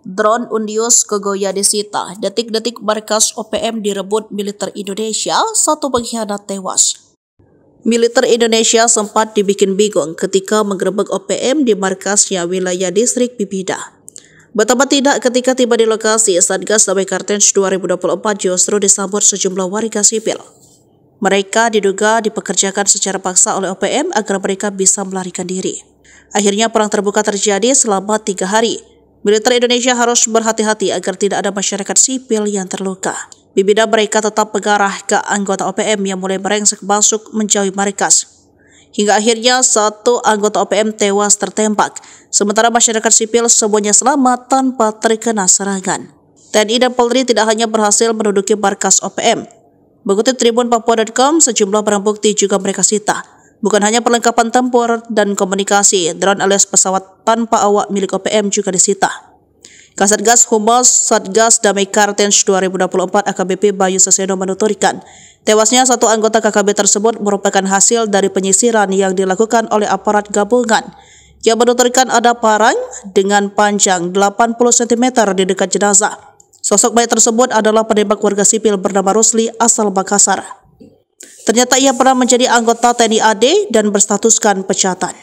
Drone Undius Kogoya disita, detik-detik markas OPM direbut militer Indonesia, satu pengkhianat tewas. Militer Indonesia sempat dibikin bingung ketika menggerebek OPM di markasnya wilayah distrik Bibida. Betapa tidak ketika tiba di lokasi, Satgas Damai Kartens 2024 justru disambut sejumlah warga sipil. Mereka diduga dipekerjakan secara paksa oleh OPM agar mereka bisa melarikan diri. Akhirnya perang terbuka terjadi selama 3 hari. Militer Indonesia harus berhati-hati agar tidak ada masyarakat sipil yang terluka. Bibida mereka tetap mengarah ke anggota OPM yang mulai merengsek masuk menjauhi markas. Hingga akhirnya satu anggota OPM tewas tertembak, sementara masyarakat sipil semuanya selamat tanpa terkena serangan. TNI dan Polri tidak hanya berhasil menduduki markas OPM. Mengutip Tribun Papua.com, sejumlah barang bukti juga mereka sita. Bukan hanya perlengkapan tempur dan komunikasi, drone alias pesawat tanpa awak milik OPM juga disita. Kasatgas Humas Satgas Damai Kartens 2024 AKBP Bayu Saseno menuturkan, tewasnya satu anggota KKB tersebut merupakan hasil dari penyisiran yang dilakukan oleh aparat gabungan yang menuturkan ada parang dengan panjang 80 cm di dekat jenazah. Sosok mayat tersebut adalah penembak warga sipil bernama Rusli asal Makassar. Ternyata ia pernah menjadi anggota TNI AD dan berstatuskan pecatan.